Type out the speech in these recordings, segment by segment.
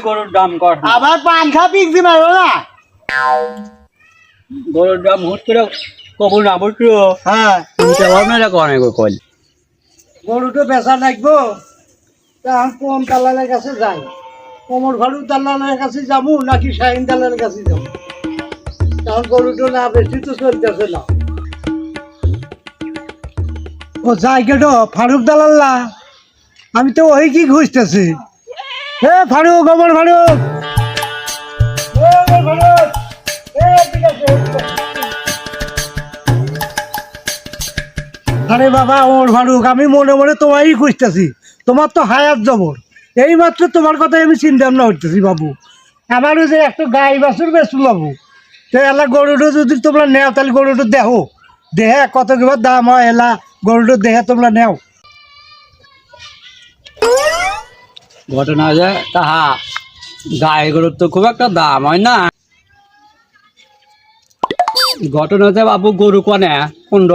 গরুর দাম কর আবার পাংখা পিকজি মারো না গরুর দাম হুট করে কবুল না বুঝছো হ্যাঁ চিন্তা ভাবনা করে কল গরুটা বেচা লাগবো তা আমি কোন দালালের কাছে যাই কোমর ভাড়ু দালালের কাছে যাবো নাকি শাহিন দালালের কাছে যাবো তখন গরুটা না বেশি তো চলতেছে না ও যাই কেটো ফারুক দালাল্লা আমি তো ওই কি খুঁজতেছি হে ফারুক আমার ফারুক আরে বাবা ওর ফারুক আমি মনে মনে তোমারই খুঁজতেছি তোমার তো হায়াত জবর এই মাত্র তোমার কথাই আমি চিন্তা ভাবনা করতেছি বাবু আমারও যে একটা গাই বাছুর বেচবো বাবু তো এলা গরুটা যদি তোমরা নেও তাহলে গরুটা দেখো দেহে কত কিবার দাম হয় এলা গরুটা দেহে তোমরা নেও ঘটনা যে তাহা গায়ে গরুর তো খুব একটা দাম হয় না ঘটনা হচ্ছে বাবু গরু কনে কুণ্ড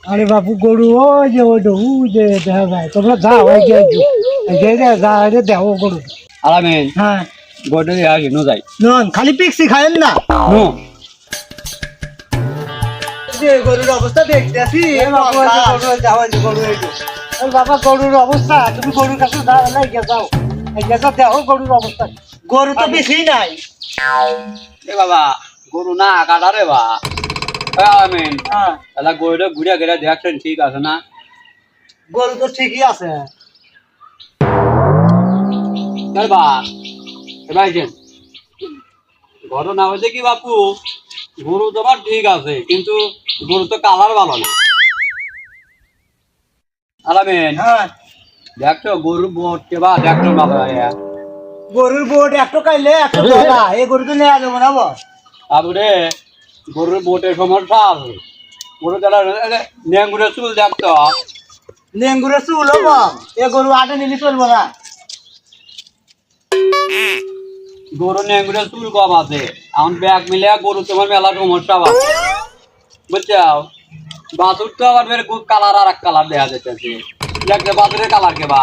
আরে বাবু গরু ওই যে দেখা যায় তোমরা যাও এই যে দেখো গরু আলামিন হ্যাঁ গরুটা দিয়ে আসি নো যাই নন খালি পিক্সি খায়েন না নো যে গরুর অবস্থা দেখতে আসি বাবা গরুর অবস্থা তুমি গরুর কাছে যাও দেখো গরুর অবস্থা গরু তো বেশি নাই এ বাবা গরু না কাটা রে বা আলামিন হ্যাঁ তাহলে গরুটা ঘুরে ঘুরে দেখছেন ঠিক আছে না গরু তো ঠিকই আছে বা এবার ঘটনা হয়েছে কি বাপু গরু তোমার ঠিক আছে কিন্তু গরু তো কালার ভালো না আলামিন হ্যাঁ দেখছো গরু বোট কে বা দেখছো ভালো গরুর বোট একটু কাইলে একটু দলা এই গরু তো নেওয়া যাবো না বস তারপরে গরুর বোটের সমস্যা আছে গরু যারা নেঙ্গুরে চুল দেখতো লেঙ্গুরের চুল হবো এ গরু আটে নিলে চলবো না গরু নেঙ্গুরে চুল কম আছে এখন ব্যাগ মিলে গরু তোমার মেলা সমস্যা আছে বুঝছো বাছুর তো আবার বের খুব কালার আর এক কালার দেখা যেতেছে দেখতে বাছুরের কালার কে বা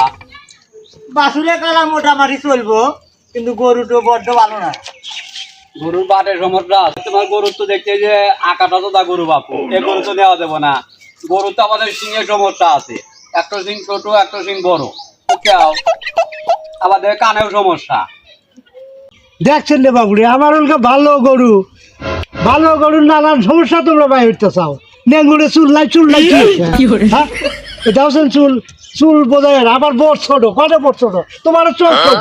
বাসুরে কালা মোটামুটি চলবো কিন্তু গরুটো বড্ড ভালো না গরুর বাটের সমস্যা আছে তোমার গরু তো দেখতে যে আকাটা তো তা গরু বাপু এ গরু তো নেওয়া যাবো না গরু তো আমাদের সিংহের সমস্যা আছে একটা সিং ছোট একটা সিং বড় বুঝছো আমাদের কানেও সমস্যা দেখছেন রে বাবুরে আমার ওলকে ভালো গরুর নানান সমস্যা তোমরা বাই উঠতে চাও নেঙ্গুরে চুল নাই হ্যাঁ এটা হচ্ছেন চুল বোঝায় আবার বড় ছোট কটা বড় ছোট তোমার চোখ ছোট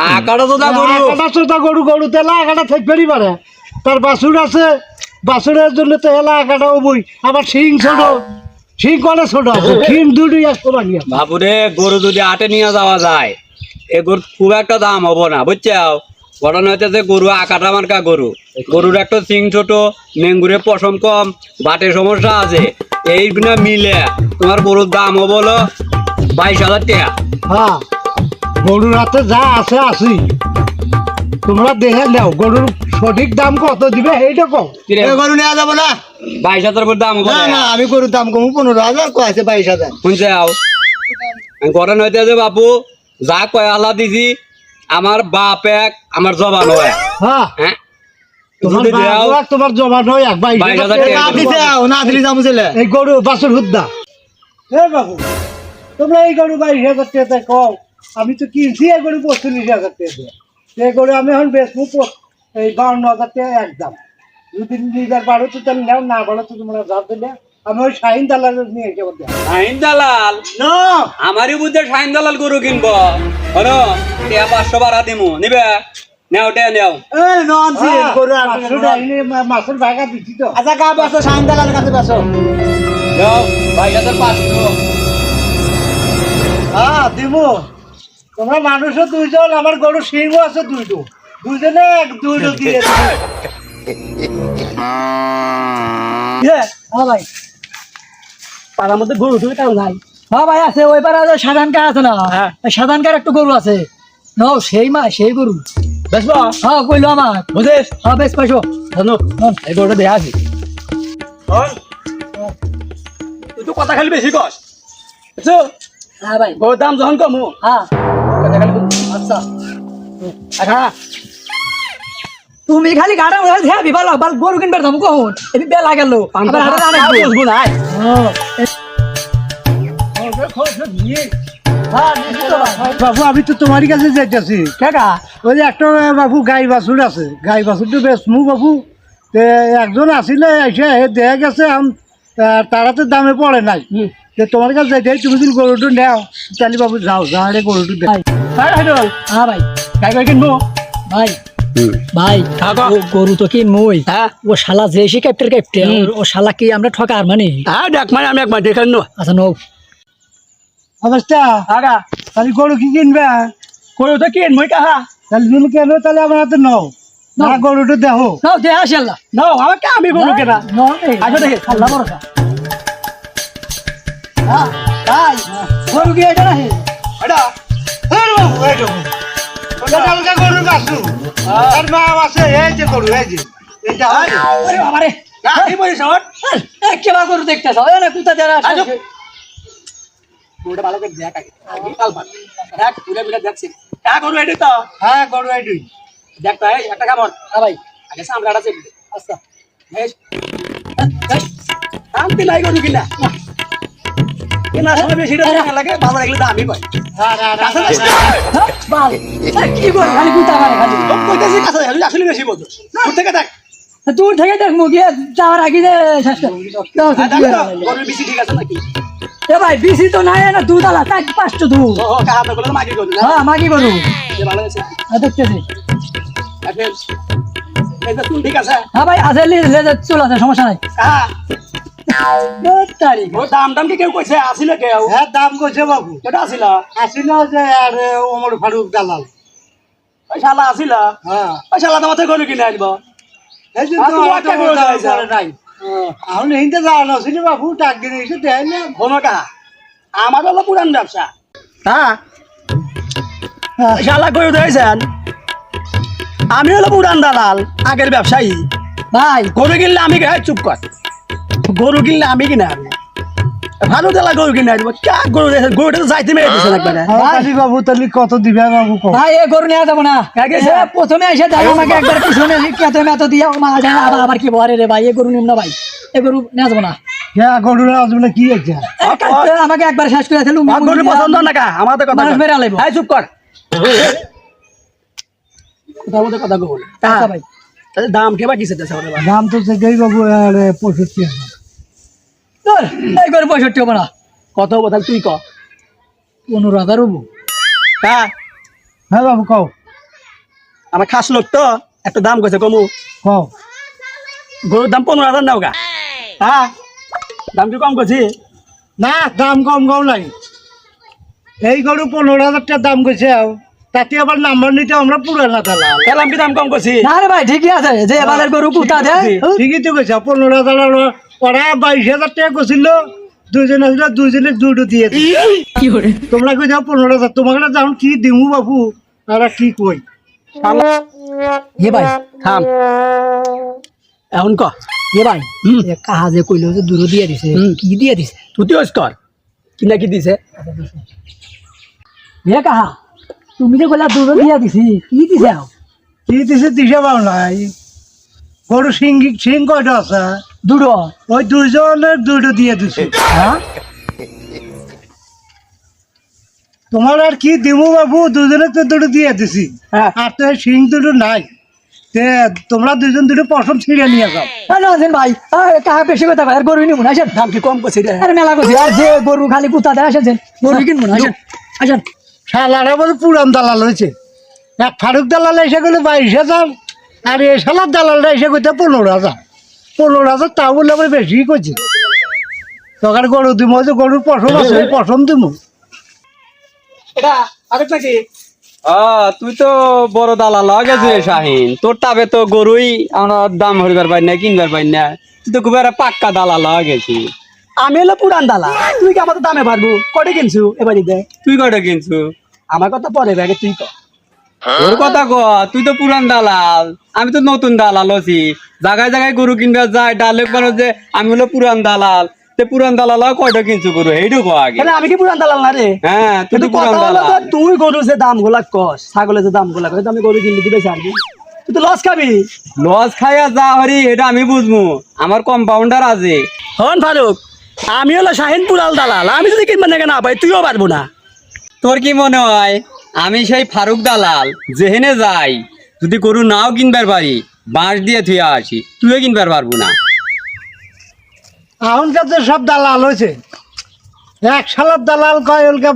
আকাটা তো তা গরু আকাটা ছোটা গরু তেলা আকাটা থেকে ফেরি পারে তার বাছুর আছে বাছুরের জন্য তো এলা আকাটাও বই আবার শিং ছোট শিং কটা ছোট আছে শিং দুটি একশো বানিয়ে বাপুরে গরু যদি আটে নিয়ে যাওয়া যায় এ গরু খুব একটা দাম হবো না বুঝছো ঘটনা হচ্ছে যে গরু আকাটা মার্কা গরুর একটা সিং ছোট নেঙ্গুরে পশম কম বাটের সমস্যা আছে এই মিলে তোমার গরুর দাম হবো 22,000 টাকা হ্যাঁ গরুর হাতে যা আছে আসি তোমরা দেখে নাও গরুর সঠিক দাম কত দিবে এইটা কম গরু নেওয়া যাবো না 22,000 করে দাম হবো না আমি গরুর দাম কমু 15,000 কয়েছে 22,000 শুনছে ঘটনা হইতেছে বাপু যা কয় আল্লাহ দিছি আমার বাপ এক আমার জবান হয় হ্যাঁ হ্যাঁ তোমার জমা নয় 22,000 না দিলে যাবো ছেলে এই গরু বাছুর হুদ্দা হে বাবু তোমরা এই গরু 22,000 টাকা কও আমি তো কিনছি এই গরু 45,000 টাকা দিয়ে এই গরু আমি এখন বেচবো এই 52,000 টাকা একদম যদি নিবার পারো তো তাহলে নাও না পারো তো তোমরা যাও দিলে আমি ওই শাহিন দালাল নিয়ে এসে বলতে শাহিন দালাল না আমারই বুঝতে শাহিন দালাল গরু কিনবো হলো 500 বাড়া দিমু নিবে নেও নেও এই ননসেন্স গরু আর মাছের ভাগা দিছি তো আচ্ছা কা বেচো শাহিন দালালের কাছে বেচো নেও 22,500 হ্যাঁ দিমু তোমরা মানুষও দুইজন আমার গরু সিংহ আছে দুইজনে দুইটো দিয়ে হ্যাঁ ভাই পাড়ার মধ্যে গরু তুমি তাও নাই হ্যাঁ ভাই আছে ওই পাড়া সাধারণ কার আছে না সাধারণ কার একটা গরু আছে নাও সেই গরু বেসবো হ্যাঁ কইলো আমার বুঝেস হ্যাঁ বেশ পাইছো ধন্যবাদ এই গরুটা দেয়া আছে তুই তো কথা খালি বেশি কস বুঝছো হ্যাঁ ভাই গরুর দাম যখন কমু হ্যাঁ আচ্ছা তুমি খালি গাড়া মধ্যে হ্যাঁ বিবাল বাল গরু কিনবার দাম কখন এই বেলা গেল আবার হাড়া না বুঝবো না বাবু আমি তো তোমারই কাছে যাইতেছি কাকা ওই যে একটা বাবু গাই বাছুর আছে গাই বাছুরটা বেচমু বাবু একজন আসিলে এসে দেখা গেছে তারা তো দামে পড়ে নাই তোমার কাছে যাইতে তুমি যদি গরুটা নেও তাহলে বাবু যাও যাওয়ারে গরুটা দেখ হ্যাঁ ভাই গাই গাই কিনবো ভাই ভাই ও গরু তো কিনবই ও শালা যে সে ক্যাপ্টে ও শালা কি আমরা ঠকা আর মানে হ্যাঁ দেখ মানে আমি একবার দেখে নো আচ্ছা নো অবস্থা আগা তাহলে গরু কি কিনবে গরু তো কিনবই কাহা তাহলে তুমি কেন তাহলে আমার হাতে নাও না গরুটা দেখো নাও দে আসে আল্লাহ নাও আমাকে আমি গরু কেনা নাও আচ্ছা দেখে আল্লাহ ভরসা হ্যাঁ ভাই গরু কি এটা না এটা বাবু এই দেখো ওটা গরু বাছুর আর মা আছে এই যে গরু এই যে এটা আরে বাবা রে এই বলিস আমার কে বা গরু দেখতেছ না কুতা দেরা আছে গরুটা ভালো করে দেখ আগে কাল ভাত দেখ পুরো পুরো দেখছি কা গরু এডি তো হ্যাঁ গরু এইটাই দেখ তো এই একটা কামড় হ্যাঁ ভাই আগে সামরাটা চেক দে আচ্ছা বেশ শান্তি নাই গরু কিনা কিনা সময় বেশি লাগে বাবা লাগলে দামই পাই বাল কি বল খালি কুতা মারে খালি কইতাছি কাছে আসলে বেশি বলছ দূর থেকে দেখ দূর থেকে দেখ মুখে যাওয়ার আগে যে শেষ গরুর বিসি ঠিক আছে নাকি এ ভাই বিসি তো নাই না দুধ আলা 4-5 দুধ ও কাহা তো বলে মাগি গরু হ্যাঁ মাগি গরু এ ভালো আছে দেখতেছি এখন এটা তুই ঠিক আছে হ্যাঁ ভাই আছে লেজার চুল আছে সমস্যা নাই হ্যাঁ তারিখ ও দাম কি কেউ কইছে আসিল কেউ হ্যাঁ দাম কইছে বাবু এটা আসিল আসিল যে আর ওমর ফারুক দালাল ওই শালা আসিল হ্যাঁ ওই শালা তোমাতে গরু কিনে আসবো এই যে আর তো তুমি একটা একটা গরু গরু যাইছা। নাই এখন হিন্দে যাওয়া নছিল বাবু টাক দিনে এসে দেয় না ভোমকা আমার হলো পুরান ব্যবসা হ্যাঁ শালা গরু দিয়েছেন আমি হলো পুরান দালাল আগের ব্যবসায়ী ভাই গরু কিনলে আমি চুপ কর গরু কিনলে আমি কিনে আনবো ভালো দালা গরু কিনে আসবো কে গরু গরুটা তো যাইতে মেরে দিচ্ছে একবারে কাজী বাবু তাহলে কত দিবে বাবু কম ভাই এ গরু নেওয়া যাবো না প্রথমে এসে দেখো আমাকে একবার পিছনে কেতে মেতো দিয়ে আবার কি বলে রে ভাই এ গরু নিম না ভাই এ গরু নেওয়া যাবো না হ্যাঁ গরু আসবে কি আছে আমাকে একবার শেষ করে ফেলুন গরু পছন্দ না কা আমাদের কথা মানুষ মেরে আলাইবো চুপ কর কথা বলতে কথা বল আচ্ছা ভাই তাহলে দাম কে বা কিসে দেছে দাম তো সেটাই বাবু 65,000 এই করে 65 হবে না কত হবো তাহলে তুই ক 15,000 হবো হ্যাঁ হ্যাঁ বাবু কও আমার খাস লোক তো একটা দাম কইছে কমু কও গরুর দাম 15,000 নাও গা হ্যাঁ দাম কি কম করছি না দাম কম নাই এই গরু 15,000 টাকা দাম কইছে তাতে আবার নাম্বার নিতে আমরা পুরানা দালাল এলাম কি দাম কম করছি না রে ভাই ঠিকই আছে যে এবারের গরু কুতা দে ঠিকই তো কইছে 15,000 ওরা 22,000 টাকা কইছিল দুইজন আসলে দুইজনে দুটো দিয়ে কি করে তোমরা কই যাও 15,000 তোমাকে যখন কি দিমু বাবু তারা কি কই এ ভাই থাম এখন ক এ ভাই কাহা যে কইলো যে দূর দিয়ে দিছে কি দিয়ে দিছে তুই তো কর কি না কি দিছে এ কাহা তুমি যে কইলা দূর দিয়ে দিছি কি দিছে কি দিছে দিশা পাও নাই গরু সিং কয়টা আছে দুটো ওই দুইজনের দুটো দিয়ে দিছে হ্যাঁ তোমার আর কি দিমু বাবু দুজনে তো দুটো দিয়ে দিছি হ্যাঁ আর তো সিং দুটো নাই তে তোমরা দুজন দুটো পশম ছিঁড়ে নিয়ে যাও আছেন ভাই কাহা বেশি কথা ভাই আর গরু নিবো না আসেন দাম কি কম করছি আরে মেলা করছি আর যে গরু খালি কুতা দেয় আসেন গরু কিনবো না আসেন আসেন শালারা বলে পুরান দালাল হয়েছে এক ফারুক দালাল এসে গেলে 22,000 আর এ শালার দালালরা এসে কইতে 15,000 তা বললে আবার বেশি করছে তখন গরু দিব যে গরুর পশম আছে ওই পশম দিব এটা আগে নাকি তুই তো বড় দালাল গেছে শাহিন তোর তাবে তো গরুই আমরা দাম হরিবার পাই না কিনবার পাই না তুই তো খুব একটা পাক্কা দালাল গেছি আমি হলো পুরান দালা তুই কি আমার দামে পারবো কটে কিনছু এবার দে তুই কয়টা কিনছু আমার কথা পরে আগে তুই ক তোর কথা ক তুই তো পুরান দালাল আমি তো নতুন দালাল আছি জায়গায় জায়গায় গরু কিনবা যায় ডায়লগ বানো যে আমি হলো পুরান দালাল তে পুরান দালাল কয়টা কিনছো গরু এইটুকু আগে তাহলে আমি কি পুরান দালাল না রে? হ্যাঁ তুই তো কিন্তু পুরান কথা হলো দালাল তো, তুই গরু যে দাম গুলা কস, ছাগলের যে দাম গুলা কস, আমি গরু কিনতে দিবে চাইনি, তুই তো লস খাবি। লস খাইয়া যা হরি এটা আমি বুঝবো, আমার কম্পাউন্ডার আছে। হন ফারুক, আমি হলো শাহিন পুরাল দালাল, আমি যদি কিনবা না পাই তুইও পারবো না। তোর কি মনে হয় আমি সেই ফারুক দালাল যেহেনে যাই যদি গরু নাও কিনবার পারি বাঁশ দিয়ে থুয়ে আসি, তুইও কিনবার পারবো না। এখনকার যে সব দালাল হয়েছে, এক সালার দালাল কয় ওলকা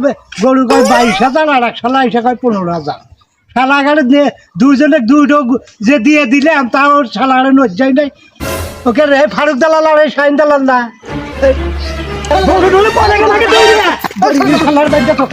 গরু কয় 22,000, আর এক সালা এসে কয় 15,000। শালা গাড়ি দিয়ে দুজনে দুটো যে দিয়ে দিলাম তাও শালা গাড়ি নজ্জাই নাই। ওকে রে ফারুক দালাল আর এই শাহিন দালাল না। গরু ঢুলে পরে গেলে শালার বাড়িতে তো